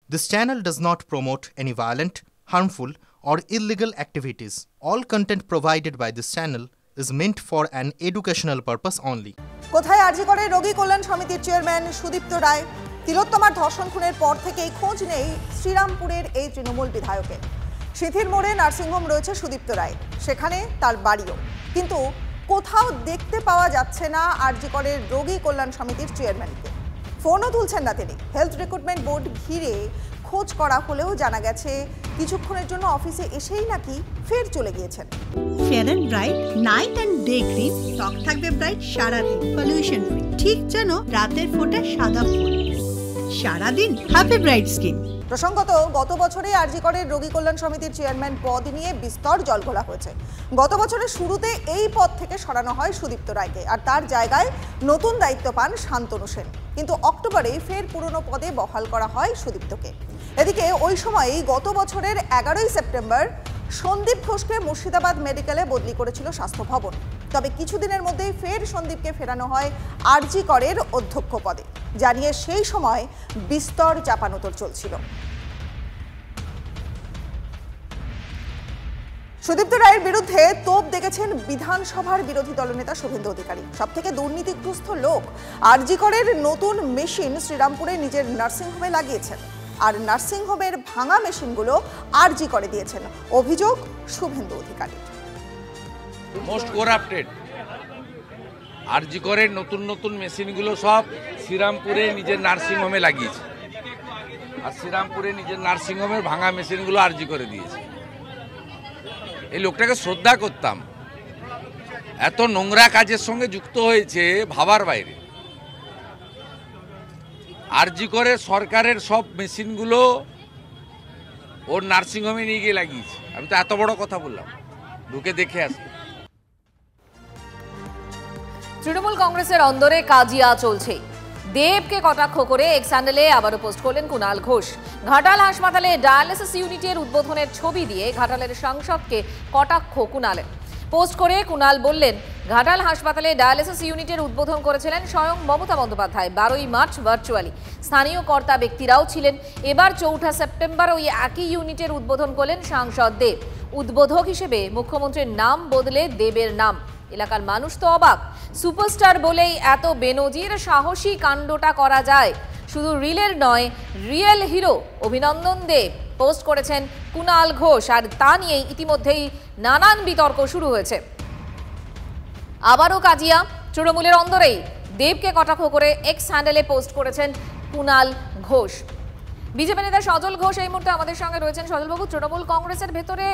This channel does not promote any violent, harmful, or illegal activities. All content provided by this channel is meant for an educational purpose only. কোথায় আরজি করে রোগী কল্যাণ সমিতির chairman Sudipta Roy? তিলোত্তমার ধর্ষণ খুনের পর থেকেই খোঁজ নেই শ্রীরামপুরের এই তৃণমূল বিধায়কের। সিথির মোড়ে নার্সিংহোম রয়েছে সুদীপ্ত রায়, সেখানে তার বাড়িও, কিন্তু কোথাও দেখতে পাওয়া যাচ্ছে না আরজি করের রোগী কল্যাণ সমিতির চেয়ারম্যানকে। ফোনও তুলছেন না তিনি। হেলথ রিক্রুটমেন্ট বোর্ড ঘিরে খোঁজ করা হলেও জানা গেছে কিছুক্ষণের জন্য অফিসে এসেই নাকি ফের চলে গিয়েছেন। Fair and bright night and day cream, ত্বক থাকবে ব্রাইট সারাদিন, পলিউশন ফ্রি, ঠিক যেন রাতের ফোঁটা সাদা ফুল। সারাদিন হ্যাপি ব্রাইট স্কিন। প্রসঙ্গত, গত বছরে আরজি করের রোগী কল্যাণ সমিতির চেয়ারম্যান পদ নিয়ে বিস্তর জলঘোলা হয়েছে। গত বছরের শুরুতে এই পদ থেকে সরানো হয় সুদীপ্ত রায়কে, আর তার জায়গায় নতুন দায়িত্ব পান শান্তনু সেন। কিন্তু অক্টোবরে ফের পুরনো পদে বহাল করা হয় সুদীপ্তকে। এদিকে ওই সময়ই গত বছরের 11ই সেপ্টেম্বর সন্দীপ ঘোষকে মুর্শিদাবাদ মেডিকেলে বদলি করেছিল স্বাস্থ্য ভবন। তবে কিছুদিনের মধ্যেই ফের সন্দীপকে ফেরানো হয় আরজি করের অধ্যক্ষ পদে, জানিয়ে সেই সময় বিস্তর চাপানোতর চলছিল। সুদীপ্ত রায়ের বিরুদ্ধে তোপ দেখেছেন বিধানসভার বিরোধী দলনেতা শুভেন্দু অধিকারী। সবথেকে দুর্নীতিগ্রস্ত লোক আরজি করের নতুন মেশিন শ্রীরামপুরে নিজের নার্সিংহোমে লাগিয়েছেন, আর নার্সিংহোমের ভাঙা মেশিনগুলো আরজি করে দিয়েছেন, অভিযোগ শুভেন্দু অধিকারী। মোস্ট করাপ্টেড আরজি করের নতুন মেশিনগুলো সব শ্রীরামপুরে নিজের নার্সিংহোমে লাগিয়েছে, আর শ্রীরামপুরে নিজের নার্সিংহোমের ভাঙা মেশিনগুলো আরজি করে দিয়েছে। এই লোকটাকে শ্রদ্ধা করতাম, এত নোংরা কাজের সঙ্গে যুক্ত হয়েছে ভাবার বাইরে। আরজি করে সরকারের সব মেশিনগুলো ওর নার্সিংহোমে নিয়ে গিয়ে লাগিয়েছে। আমি তো এত বড় কথা বললাম, ঢুকে দেখে আসি। তৃণমূল কংগ্রেসের অন্দরে কাজিয়া চলছে। দেবকে কটাক্ষ করে এক্স হ্যান্ডেলে আবারও পোস্ট করলেন কুণাল ঘোষ। ঘাটাল হাসপাতালে ডায়ালিসিস ইউনিটের উদ্বোধনের ছবি দিয়ে ঘাটালের সাংসদকে কটাক্ষ কুণালের। পোস্ট করে কুণাল বললেন, ঘাটাল হাসপাতালে ডায়ালিসিস ইউনিটের উদ্বোধন করেছিলেন স্বয়ং মমতা বন্দ্যোপাধ্যায় 12ই মার্চ ভার্চুয়ালি। স্থানীয় কর্তা ব্যক্তিরাও ছিলেন। এবার 4 সেপ্টেম্বর ওই একই ইউনিটের উদ্বোধন করলেন সাংসদ দেব। উদ্বোধক হিসেবে মুখ্যমন্ত্রীর নাম বদলে দেবের নাম। এলাকার মানুষ তো অবাক। সুপারস্টার বলেই এত বেনজির সাহসী কাণ্ডটা করা যায়। শুধু রিলের নয়, রিয়েল হিরো অভিনন্দন দেব পোস্ট করেছেন কুণাল ঘোষ, আর তা নিয়েই ইতিমধ্যেই নানান বিতর্ক শুরু হয়েছে। আবারও কাজিয়া তৃণমূলের অন্দরেই। দেবকে কটাক্ষ করে এক্স হ্যান্ডেলে পোস্ট করেছেন কুণাল ঘোষ। বিজেপি নেতা সজল ঘোষ এই মুহূর্তে আমাদের সঙ্গে রয়েছেন। সজলবাবু, তৃণমূল কংগ্রেসের ভেতরে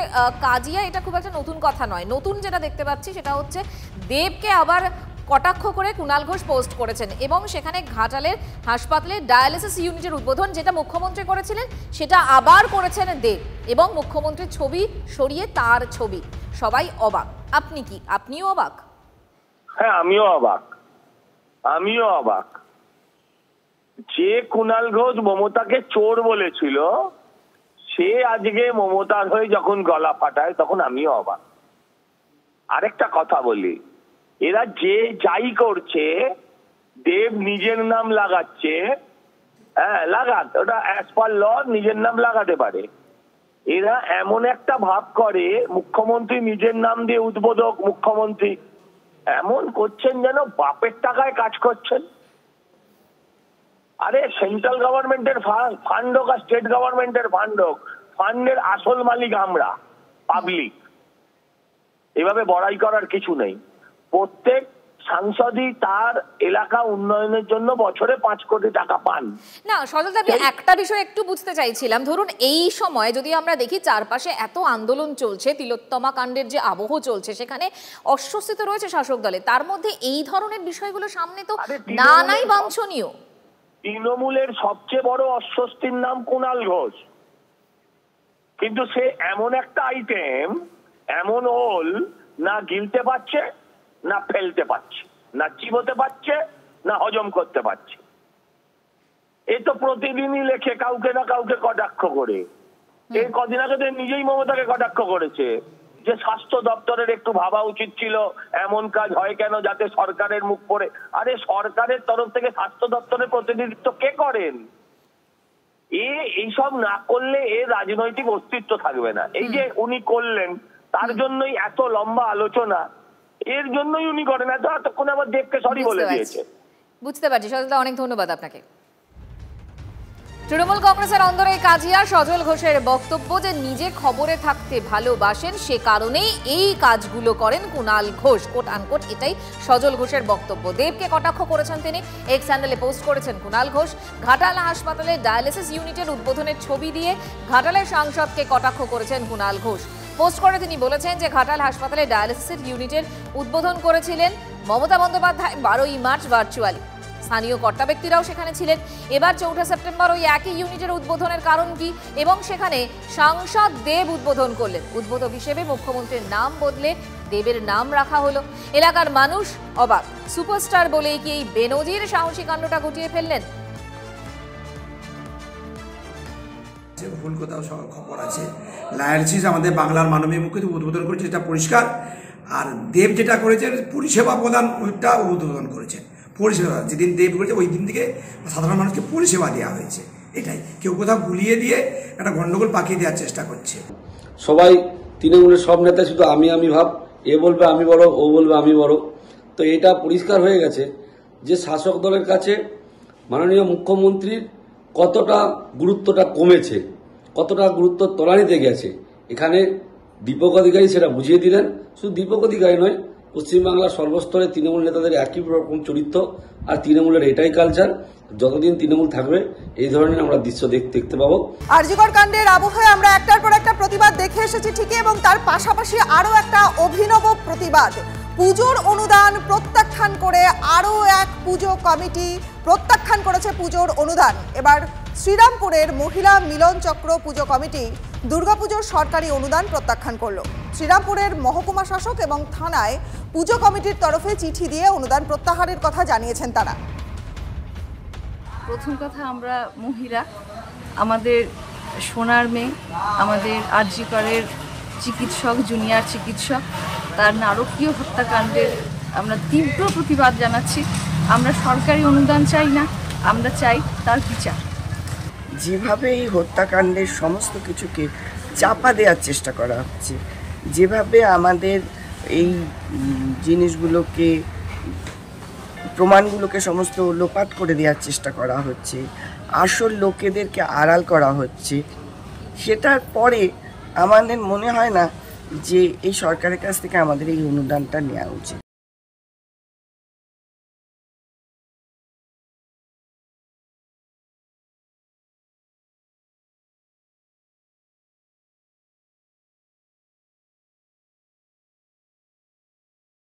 কাজিয়া এটা খুব একটা নতুন কথা নয়। নতুন যেটা দেখতে পাচ্ছি সেটা হচ্ছে দেবকে আবার কটাক্ষ করে কুণাল ঘোষ পোস্ট করেছেন, এবং সেখানে ঘাটালের হাসপাতালে ডায়ালিসিস ইউনিটের উদ্বোধন যেটা মুখ্যমন্ত্রী করেছিলেন সেটা আবার করেছেন দেব, এবং মুখ্যমন্ত্রীর ছবি সরিয়ে তার ছবি। সবাই অবাক। আপনিও অবাক? হ্যাঁ, আমিও অবাক। যে কুণাল ঘোষ মমতাকে চোর বলেছিল, সে আজকে মমতার হয়ে যখন গলা ফাটায় তখন আমিও অবাক। আরেকটা কথা বলি, এরা যে যাই করছে, দেব নিজের নাম লাগাচ্ছে, হ্যাঁ লাগাক, ওটা অ্যাজ পার ল নিজের নাম লাগাতে পারে। এরা এমন একটা ভাব করে মুখ্যমন্ত্রী নিজের নাম দিয়ে উদ্বোধক মুখ্যমন্ত্রী, এমন করছেন যেন বাপের টাকায় কাজ করছেন। আরে সেন্ট্রাল গভর্নমেন্টের ফান্ড হোক আর স্টেট গভর্নমেন্টের ফান্ড হোক, ফান্ডের আসল মালিক আমরা, পাবলিক। এভাবে বড়াই করার কিছু নেই। প্রত্যেক সাংসদই তার এলাকা উন্নয়নের জন্য বছরে 5 কোটি টাকা পান। না সজলদা, আমি একটা বিষয় একটু বুঝতে চাইছিলাম। ধরুন এই সময় যদি আমরা দেখি চারপাশে এত আন্দোলন চলছে, তিলোত্তমা কাণ্ডের যে আবহ চলছে, সেখানে অস্বস্তি তো রয়েছে শাসক দলে, তার মধ্যে এই ধরনের বিষয়গুলো সামনে তো নানাই বাঞ্ছনীয়। তৃণমূলের সবচেয়ে বড় অস্বস্তির নাম কুণাল ঘোষ, কিন্তু সে এমন একটা আইটেম, এমন ওল, না গিলতে পারছে, না ফেলতে পারছে, না চিবোতে পারছে, না হজম করতে পারছে। এ তো প্রতিদিনই লেখে কাউকে না কাউকে কটাক্ষ করে। এই কদিন আগে তো নিজেই মমতাকে কটাক্ষ করেছে যে স্বাস্থ্য দপ্তরের একটু ভাবা উচিত ছিল, এমন কাজ হয় কেন যাতে সরকারের মুখ পড়ে। আরে সরকারের তরফ থেকে স্বাস্থ্য দপ্তরের প্রতিনিধিত্ব কে করেন? এইসব না করলে এর রাজনৈতিক অস্তিত্ব থাকবে না। এই যে উনি করলেন তার জন্যই এত লম্বা আলোচনা, এর জন্যই উনি করেন। এতক্ষণ আবার দেবকে সরি বলে দিয়েছে। বুঝতে পারছি সজলদা, অনেক ধন্যবাদ আপনাকে। তৃণমূল কংগ্রেসের অন্দরে কাজিয়া, সজল ঘোষের বক্তব্য যে নিজে খবরে থাকতে ভালোবাসেন, সে কারণেই এই কাজগুলো করেন কুণাল ঘোষ, কোট আনকোট, এটাই সজল ঘোষের বক্তব্য। দেবকে কটাক্ষ করেছেন তিনি, এক্স হ্যান্ডেলে পোস্ট করেছেন কুণাল ঘোষ। ঘাটাল হাসপাতালে ডায়ালিসিস ইউনিটের উদ্বোধনের ছবি দিয়ে ঘাটালের সাংসদকে কটাক্ষ করেছেন কুণাল ঘোষ। পোস্ট করে তিনি বলেছেন যে ঘাটাল হাসপাতালে ডায়ালিসিস ইউনিটের উদ্বোধন করেছিলেন মমতা বন্দ্যোপাধ্যায় 12ই মার্চ ভার্চুয়ালি। স্থানীয় কর্তা ব্যক্তিরাও সেখানে ছিলেন। এবার 4 সেপ্টেম্বর ওই একই ইউনিটের উদ্বোধনের কারণ কি, এবং সেখানে সাংসদ দেব উদ্বোধন করলেন। উদ্বোধক হিসেবে মুখ্যমন্ত্রীর নাম বদলে দেবের নাম রাখা হলো। এলাকার মানুষ অবাক। সুপারস্টার বলেই কি এই বেনজির সাহসী কাণ্ডটা ঘটিয়ে ফেললেন? ভুল কোথাও খবর আছে। ডায়ালিসিস আমাদের বাংলার মাননীয় মুখ্যমন্ত্রী উদ্বোধন করেছে, এটা পরিষ্কার। আর দেব যেটা করেছে পরিষেবা প্রদান, ওইটা উদ্বোধন করেছে। পরিষেবা যেদিন দেব করেছে ওই দিন থেকে সাধারণ মানুষকে পরিষেবা দেওয়া হয়েছে। এটাই কেউ কোথাও গুলিয়ে দিয়ে একটা গন্ডগোল পাকিয়ে দেওয়ার চেষ্টা করছে। সবাই তৃণমূলের সব নেতা শুধু আমি ভাব, এ বলবে আমি বড়, ও বলবে আমি বড়। তো এটা পরিষ্কার হয়ে গেছে যে শাসক দলের কাছে মাননীয় মুখ্যমন্ত্রীর কতটা গুরুত্বটা কমেছে, কতটা গুরুত্ব তলানিতে গেছে। এখানে দীপক অধিকারী সেটা বুঝিয়ে দিলেন। শুধু দীপক অধিকারী নয়, পশ্চিমবাংলার সর্বস্তরে তৃণমূল নেতাদের একই রকম চরিত্র, আর তৃণমূলের এটাই কালচার। যতদিন তৃণমূল থাকবে এই ধরনের আমরা দৃশ্য দেখতে পাবো। আরজিকর কাণ্ডের আবহে আমরা একটার পর একটা প্রতিবাদ দেখে এসেছি ঠিকই, এবং তার পাশাপাশি আরো একটা অভিনব প্রতিবাদ। পুজোর অনুদান প্রত্যাখ্যান করে আরো এক পুজো কমিটি প্রত্যাখ্যান করেছে পুজোর অনুদান। এবার শ্রীরামপুরের মহিলা মিলন চক্র পুজো কমিটি দুর্গাপুজোর সরকারি অনুদান প্রত্যাখ্যান করল। শ্রীরামপুরের মহকুমা শাসক এবং থানায় পুজো কমিটির তরফে চিঠি দিয়ে অনুদান প্রত্যাহারের কথা জানিয়েছেন তারা। প্রথম কথা, আমরা মহিলা, আমাদের সোনার মেয়ে, আমাদের আরজিকরের চিকিৎসক, জুনিয়র চিকিৎসক, তার নারকীয় হত্যাকাণ্ডের আমরা তীব্র প্রতিবাদ জানাচ্ছি। আমরা সরকারি অনুদান চাই না, আমরা চাই তার বিচার। যেভাবে এই হত্যাকাণ্ডের সমস্ত কিছুকে চাপা দেওয়ার চেষ্টা করা হচ্ছে, যেভাবে আমাদের এই জিনিসগুলোকে, প্রমাণগুলোকে সমস্ত লোপাট করে দেওয়ার চেষ্টা করা হচ্ছে, আসল লোকেদেরকে আড়াল করা হচ্ছে, সেটার পরে আমাদের মনে হয় না যে এই সরকারের কাছ থেকে আমাদের এই অনুদানটা নেওয়া উচিত।